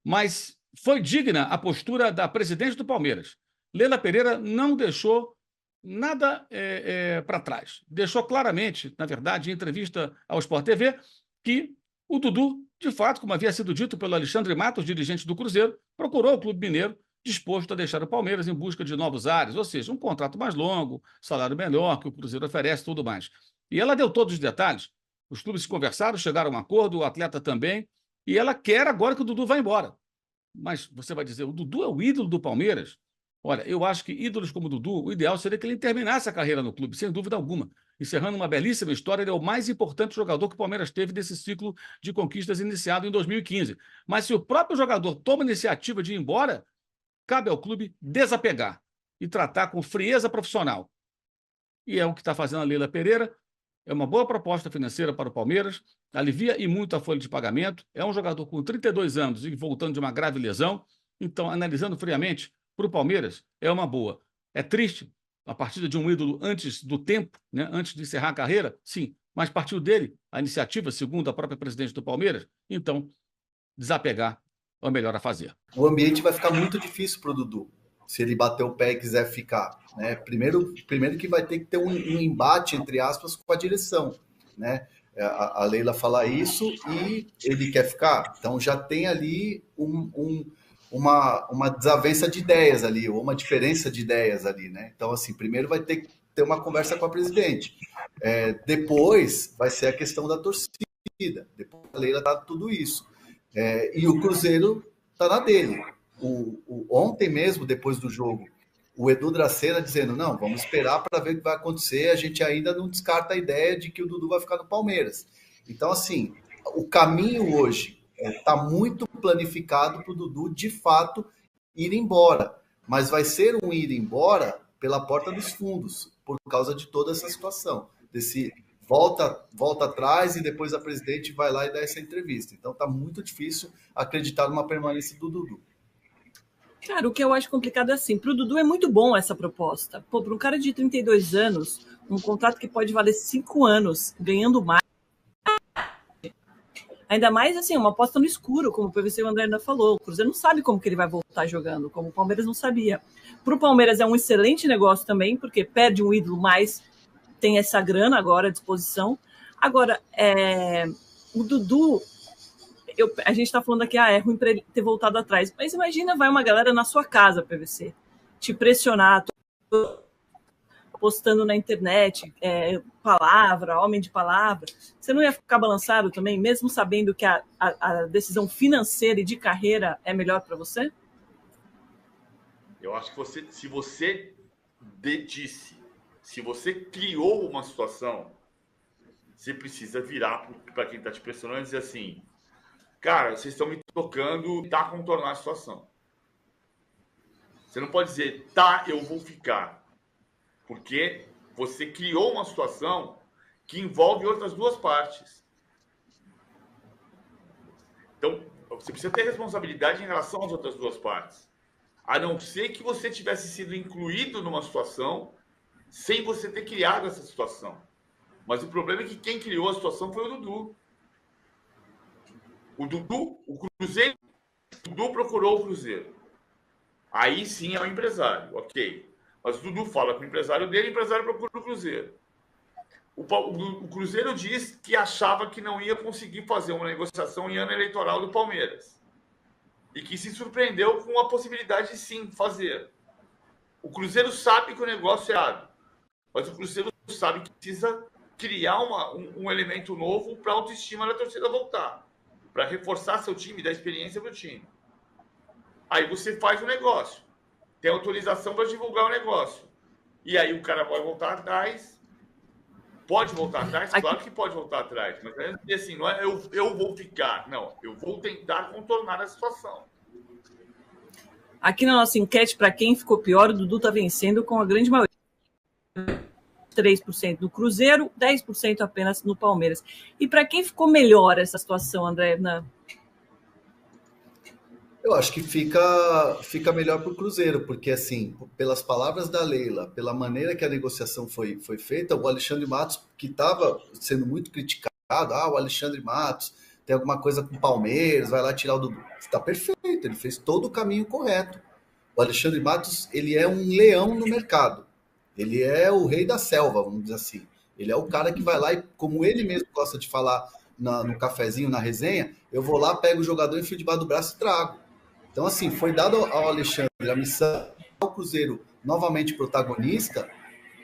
mas foi digna a postura da presidente do Palmeiras. Leila Pereira não deixou nada para trás. Deixou claramente, na verdade, em entrevista ao Sport TV, que o Dudu, de fato, como havia sido dito pelo Alexandre Matos, dirigente do Cruzeiro, procurou o Clube Mineiro disposto a deixar o Palmeiras em busca de novos ares, ou seja, um contrato mais longo, salário melhor que o Cruzeiro oferece, tudo mais. E ela deu todos os detalhes. Os clubes se conversaram, chegaram a um acordo, o atleta também, e ela quer agora que o Dudu vá embora. Mas você vai dizer, o Dudu é o ídolo do Palmeiras? Olha, eu acho que ídolos como o Dudu, o ideal seria que ele terminasse a carreira no clube, sem dúvida alguma. Encerrando uma belíssima história, ele é o mais importante jogador que o Palmeiras teve desse ciclo de conquistas iniciado em 2015. Mas se o próprio jogador toma a iniciativa de ir embora, cabe ao clube desapegar e tratar com frieza profissional. E é o que está fazendo a Leila Pereira. É uma boa proposta financeira para o Palmeiras, alivia e muito a folha de pagamento. É um jogador com 32 anos e voltando de uma grave lesão. Então, analisando friamente, para o Palmeiras, é uma boa. É triste a partida de um ídolo antes do tempo, né? Antes de encerrar a carreira, sim, mas partiu dele a iniciativa, segundo a própria presidente do Palmeiras. Então, desapegar é o melhor a fazer. O ambiente vai ficar muito difícil para o Dudu, se ele bater o pé e quiser ficar, né? Primeiro que vai ter que ter um embate, entre aspas, com a direção, né? A Leila fala isso e ele quer ficar. Então já tem ali uma desavença de ideias ali, ou uma diferença de ideias ali, né? Então, assim, primeiro vai ter que ter uma conversa com a presidente. Depois vai ser a questão da torcida. Depois a Leila tá tudo isso. E o Cruzeiro tá na dele. Ontem mesmo, depois do jogo, o Edu Dracena dizendo, não, vamos esperar para ver o que vai acontecer, a gente ainda não descarta a ideia de que o Dudu vai ficar no Palmeiras. Então, assim, o caminho hoje está muito planificado para o Dudu, de fato, ir embora. Mas vai ser um ir embora pela porta dos fundos, por causa de toda essa situação, desse volta atrás e depois a presidente vai lá e dá essa entrevista. Então está muito difícil acreditar numa permanência do Dudu. Cara, o que eu acho complicado é assim, para o Dudu é muito bom essa proposta. Pô, para um cara de 32 anos, um contrato que pode valer 5 anos, ganhando mais, ainda mais assim, uma aposta no escuro, como o PVC e o André ainda falou. O Cruzeiro não sabe como que ele vai voltar jogando, como o Palmeiras não sabia. Para o Palmeiras é um excelente negócio também, porque perde um ídolo, mas tem essa grana agora à disposição. Agora, o Dudu, a gente está falando aqui, é ruim para ele ter voltado atrás. Mas imagina, vai uma galera na sua casa, PVC, te pressionar, postando na internet, palavra, homem de palavra. Você não ia ficar balançado também, mesmo sabendo que a decisão financeira e de carreira é melhor para você? Eu acho que se você criou uma situação, você precisa virar para quem está te pressionando e dizer assim, cara, vocês estão me tocando, tá, contornar a situação. Você não pode dizer, tá, eu vou ficar. Porque você criou uma situação que envolve outras duas partes. Então, você precisa ter responsabilidade em relação às outras duas partes. A não ser que você tivesse sido incluído numa situação sem você ter criado essa situação. Mas o problema é que quem criou a situação foi o Dudu. O Cruzeiro, o Dudu procurou o Cruzeiro. Aí sim é o empresário, ok. Mas o Dudu fala com o empresário dele, o empresário procura o Cruzeiro. O Cruzeiro diz que achava que não ia conseguir fazer uma negociação em ano eleitoral do Palmeiras. E que se surpreendeu com a possibilidade de sim fazer. O Cruzeiro sabe que o negócio é errado. Mas o Cruzeiro sabe que precisa criar um elemento novo para a autoestima da torcida voltar. Para reforçar seu time, dar experiência para o time. Aí você faz o negócio. Tem autorização para divulgar o negócio. E aí o cara pode voltar atrás. Pode voltar atrás? Claro que pode voltar atrás. Mas assim, não é eu vou ficar. Não, eu vou tentar contornar a situação. Aqui na nossa enquete, para quem ficou pior, o Dudu está vencendo com a grande maioria. 3% no Cruzeiro, 10% apenas no Palmeiras. E para quem ficou melhor essa situação, André? Eu acho que fica melhor para o Cruzeiro, porque, assim, pelas palavras da Leila, pela maneira que a negociação foi feita, o Alexandre Matos, que estava sendo muito criticado, o Alexandre Matos tem alguma coisa com o Palmeiras, vai lá tirar o Dudu. Está perfeito, ele fez todo o caminho correto. O Alexandre Matos, ele é um leão no mercado. Ele é o rei da selva, vamos dizer assim. Ele é o cara que vai lá e, como ele mesmo gosta de falar no cafezinho, na resenha, eu vou lá, pego o jogador, enfio debaixo do braço e trago. Então, assim, foi dado ao Alexandre a missão, ao Cruzeiro novamente protagonista,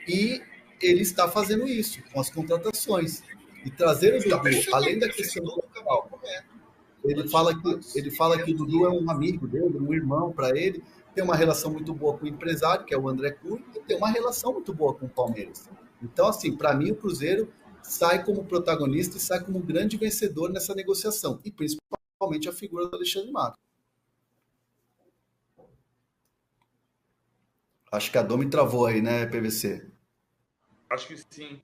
e ele está fazendo isso com as contratações. E trazer o Dudu, além da questão do local, ele fala que o Dudu é um amigo dele, um irmão para ele, tem uma relação muito boa com o empresário, que é o André Cury, e tem uma relação muito boa com o Palmeiras. Então, assim, para mim, o Cruzeiro sai como protagonista e sai como grande vencedor nessa negociação, e principalmente a figura do Alexandre Matos. Acho que a Domi travou aí, né, PVC? Acho que sim.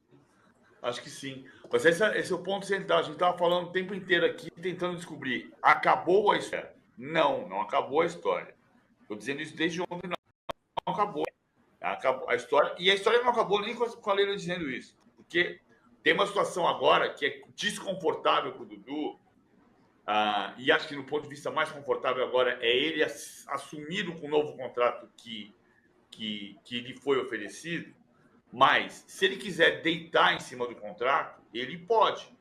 Acho que sim. Mas esse é o ponto central. A gente estava falando o tempo inteiro aqui, tentando descobrir. Acabou a história? Não acabou a história. Estou dizendo isso desde ontem, não acabou. Acabou a história. E a história não acabou nem com a Leila dizendo isso. Porque tem uma situação agora que é desconfortável para o Dudu. E acho que no ponto de vista mais confortável agora é ele assumir o novo contrato que lhe foi oferecido. Mas, se ele quiser deitar em cima do contrato, ele pode.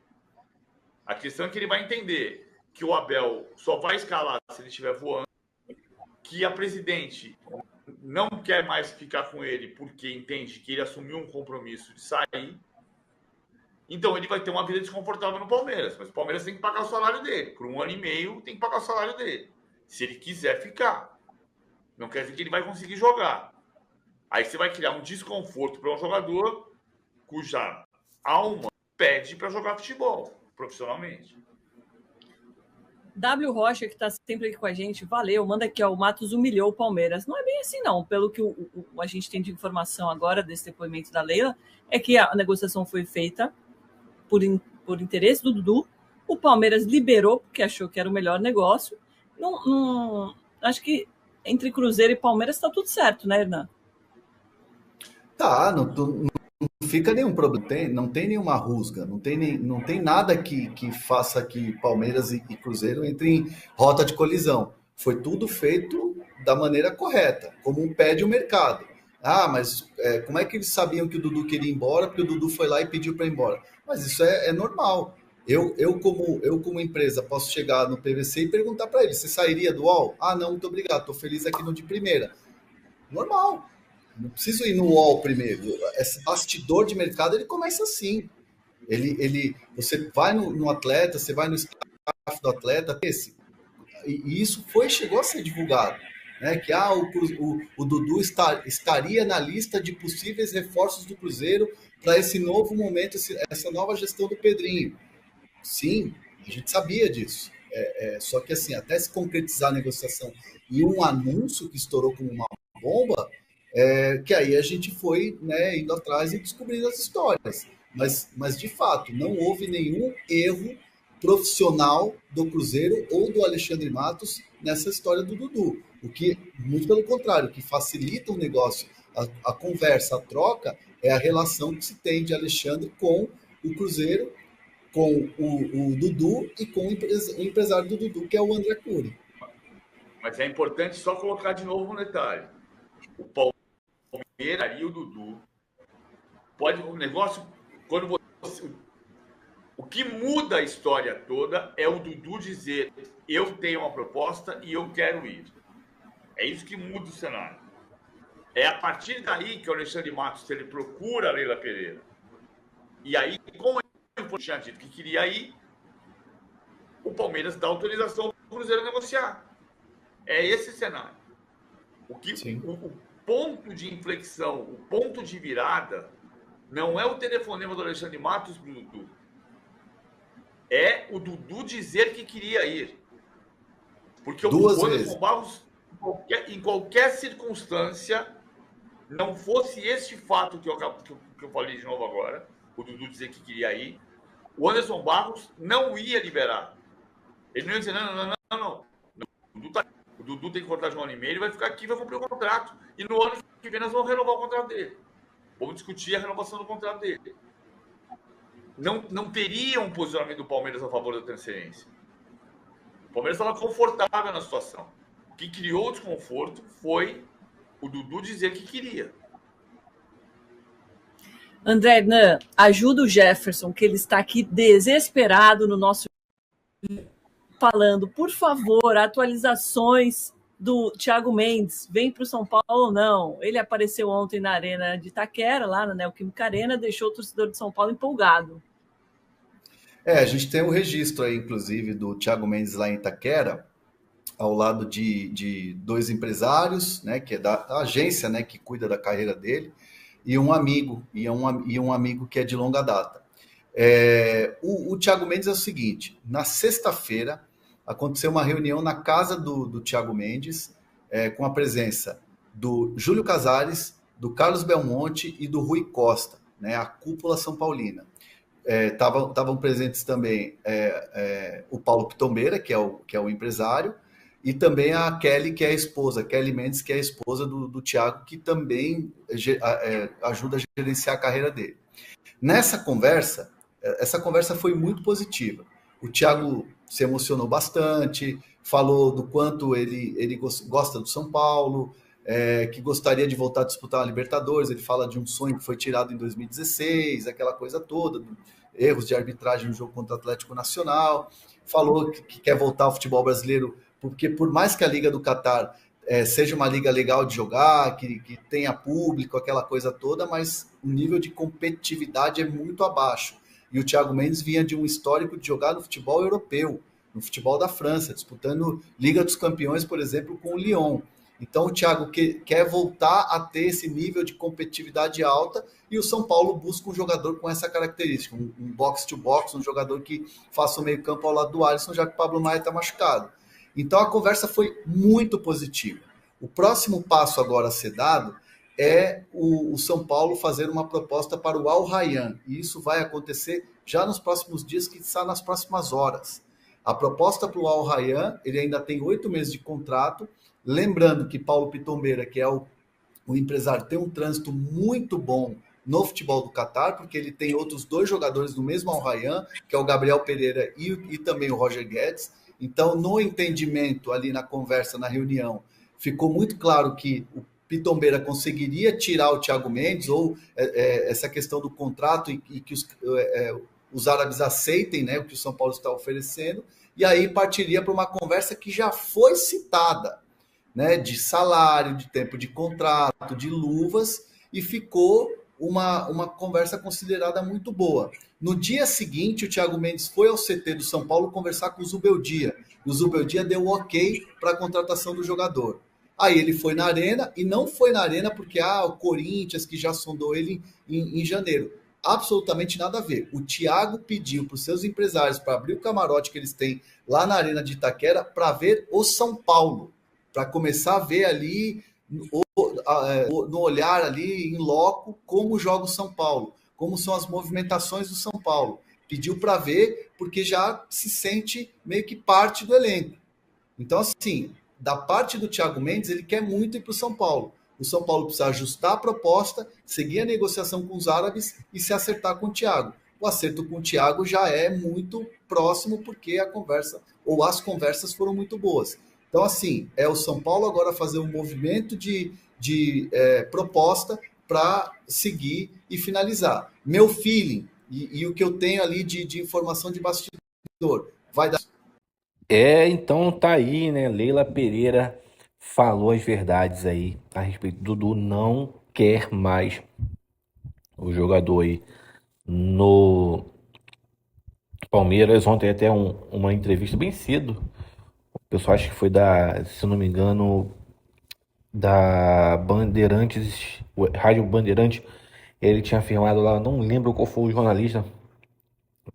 A questão é que ele vai entender que o Abel só vai escalar se ele estiver voando, que a presidente não quer mais ficar com ele porque entende que ele assumiu um compromisso de sair. Então, ele vai ter uma vida desconfortável no Palmeiras. Mas o Palmeiras tem que pagar o salário dele. Por 1 ano e meio, tem que pagar o salário dele. Se ele quiser ficar. Não quer dizer que ele vai conseguir jogar. Aí você vai criar um desconforto para um jogador cuja alma pede para jogar futebol profissionalmente. W. Rocha, que está sempre aqui com a gente, valeu, manda aqui, ó, o Matos humilhou o Palmeiras. Não é bem assim, não. Pelo que a gente tem de informação agora desse depoimento da Leila, é que a negociação foi feita por interesse do Dudu, o Palmeiras liberou porque achou que era o melhor negócio. Acho que entre Cruzeiro e Palmeiras está tudo certo, né, Hernan? Tá, não fica nenhum problema, não tem nenhuma rusga, não tem nada que faça que Palmeiras e Cruzeiro entrem em rota de colisão. Foi tudo feito da maneira correta, como pede o mercado. Mas como é que eles sabiam que o Dudu queria ir embora, porque o Dudu foi lá e pediu para ir embora? Mas isso é normal. Eu, como empresa, posso chegar no PVC e perguntar para ele, você sairia do UOL? Não, muito obrigado, estou feliz aqui no de primeira. Normal. Não preciso ir no UOL primeiro. Esse bastidor de mercado, ele começa assim. Você vai no atleta, você vai no staff do atleta, e isso chegou a ser divulgado. Né? Que o Dudu estaria na lista de possíveis reforços do Cruzeiro para esse novo momento, essa nova gestão do Pedrinho. Sim, a gente sabia disso. Só que assim, até se concretizar a negociação e um anúncio que estourou como uma bomba, que aí a gente foi, né, indo atrás e descobrindo as histórias. Mas, de fato, não houve nenhum erro profissional do Cruzeiro ou do Alexandre Matos nessa história do Dudu. O que, muito pelo contrário, o que facilita o negócio, a conversa, a troca, é a relação que se tem de Alexandre com o Cruzeiro, com o Dudu e com o empresário do Dudu, que é o André Cury. Mas é importante só colocar de novo um detalhe. O Palmeiras e o Dudu pode um negócio quando você, o que muda a história toda é o Dudu dizer eu tenho uma proposta e eu quero ir. É isso que muda o cenário. É a partir daí que o Alexandre Matos ele procura a Leila Pereira. E aí, como ele tinha dito que queria ir, o Palmeiras dá autorização para o Cruzeiro negociar. É esse cenário. O ponto de inflexão, o ponto de virada, não é o telefonema do Alexandre Matos para o Dudu. É o Dudu dizer que queria ir. Porque o Anderson Barros, em qualquer circunstância, não fosse este fato que eu falei de novo agora, o Dudu dizer que queria ir, o Anderson Barros não ia liberar. Ele não ia dizer, não. O Dudu tem que cortar de 1 ano e meio, ele vai ficar aqui e vai cumprir o contrato. E no ano que vem nós vamos renovar o contrato dele. Vamos discutir a renovação do contrato dele. não teria um posicionamento do Palmeiras a favor da transferência. O Palmeiras estava confortável na situação. O que criou o desconforto foi o Dudu dizer que queria. André Hernan, ajuda o Jefferson, que ele está aqui desesperado no nosso falando, por favor, atualizações do Thiago Mendes, vem para o São Paulo ou não? Ele apareceu ontem na Arena de Itaquera, lá na Neoquímica Arena, deixou o torcedor de São Paulo empolgado. A gente tem um registro aí, inclusive, do Thiago Mendes lá em Itaquera, ao lado de dois empresários, né, que é da agência, né, que cuida da carreira dele, e um amigo, e um amigo que é de longa data. O Thiago Mendes é o seguinte, na sexta-feira aconteceu uma reunião na casa do Thiago Mendes, com a presença do Júlio Casares, do Carlos Belmonte e do Rui Costa, né, a cúpula São Paulina. Estavam presentes também o Paulo Pitombeira, que é o empresário, e também a Kelly, que é a esposa, Kelly Mendes, que é a esposa do Thiago, que também ajuda a gerenciar a carreira dele. Essa conversa foi muito positiva. O Thiago se emocionou bastante, falou do quanto ele gosta do São Paulo, que gostaria de voltar a disputar a Libertadores. Ele fala de um sonho que foi tirado em 2016, aquela coisa toda, erros de arbitragem no jogo contra o Atlético Nacional. Falou que quer voltar ao futebol brasileiro, porque por mais que a Liga do Catar seja uma liga legal de jogar, que tenha público, aquela coisa toda, mas o nível de competitividade é muito abaixo. E o Thiago Mendes vinha de um histórico de jogar no futebol europeu, no futebol da França, disputando Liga dos Campeões, por exemplo, com o Lyon. Então o Thiago quer voltar a ter esse nível de competitividade alta, e o São Paulo busca um jogador com essa característica, um box-to-box, um jogador que faça o meio campo ao lado do Alisson, já que o Pablo Maia está machucado. Então a conversa foi muito positiva. O próximo passo agora a ser dado é o São Paulo fazer uma proposta para o Al Rayyan, e isso vai acontecer já nos próximos dias, que está nas próximas horas. A proposta para o Al Rayyan, ele ainda tem 8 meses de contrato, lembrando que Paulo Pitombeira, que é o empresário, tem um trânsito muito bom no futebol do Catar, porque ele tem outros 2 jogadores do mesmo Al Rayyan, que é o Gabriel Pereira e também o Roger Guedes. Então, no entendimento ali na conversa, na reunião, ficou muito claro que o Pitombeira conseguiria tirar o Thiago Mendes, ou essa questão do contrato, e que os árabes aceitem, né, o que o São Paulo está oferecendo, e aí partiria para uma conversa que já foi citada, né, de salário, de tempo de contrato, de luvas, e ficou uma conversa considerada muito boa. No dia seguinte, o Thiago Mendes foi ao CT do São Paulo conversar com o Zubeldia. O Zubeldia deu o ok para a contratação do jogador. Aí ele foi na Arena, e não foi na Arena porque o Corinthians, que já sondou ele em janeiro. Absolutamente nada a ver. O Thiago pediu para os seus empresários para abrir o camarote que eles têm lá na Arena de Itaquera para ver o São Paulo, para começar a ver ali no olhar ali em loco como joga o São Paulo, como são as movimentações do São Paulo. Pediu para ver porque já se sente meio que parte do elenco. Então, assim, da parte do Thiago Mendes, ele quer muito ir para o São Paulo. O São Paulo precisa ajustar a proposta, seguir a negociação com os árabes e se acertar com o Thiago. O acerto com o Thiago já é muito próximo, porque a conversa, ou as conversas, foram muito boas. Então, assim, é o São Paulo agora fazer um movimento de proposta para seguir e finalizar. Meu feeling, e o que eu tenho ali de informação de bastidor, vai dar... Então tá aí, né? Leila Pereira falou as verdades aí a respeito. Dudu não quer mais o jogador aí no Palmeiras. Ontem até uma entrevista bem cedo. O pessoal acho que foi se não me engano, da Bandeirantes, Rádio Bandeirantes. Ele tinha afirmado lá, não lembro qual foi o jornalista,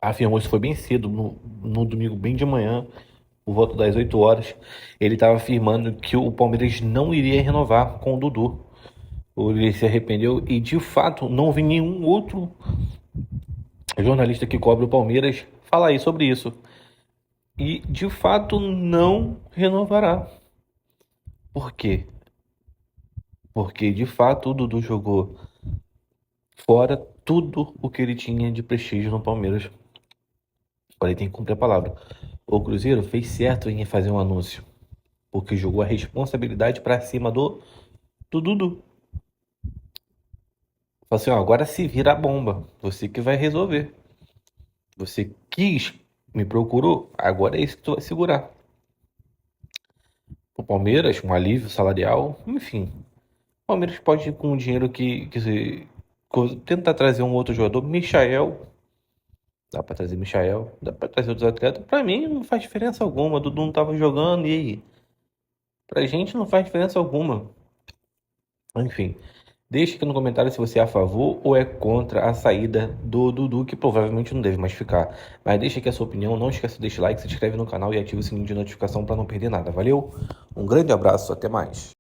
afirmou isso, foi bem cedo, no domingo, bem de manhã, por volta das 8 horas, ele estava afirmando que o Palmeiras não iria renovar com o Dudu. Ele se arrependeu e, de fato, não vi nenhum outro jornalista que cobre o Palmeiras falar aí sobre isso. E, de fato, não renovará. Por quê? Porque, de fato, o Dudu jogou fora, tudo o que ele tinha de prestígio no Palmeiras. Agora ele tem que cumprir a palavra. O Cruzeiro fez certo em fazer um anúncio, porque jogou a responsabilidade para cima do Dudu. Falou assim, ó, agora se vira a bomba, você que vai resolver. Você quis, me procurou, agora é isso que tu vai segurar. O Palmeiras, um alívio salarial, enfim. O Palmeiras pode ir com o dinheiro tentar trazer um outro jogador, Michael. Dá pra trazer Michael, dá pra trazer outros atletas. Pra mim não faz diferença alguma. Dudu não tava jogando, e aí? Pra gente não faz diferença alguma. Enfim, deixe aqui no comentário se você é a favor ou é contra a saída do Dudu, que provavelmente não deve mais ficar. Mas deixa aqui a sua opinião, não esqueça de deixar like, se inscreve no canal e ativa o sininho de notificação para não perder nada. Valeu? Um grande abraço, até mais.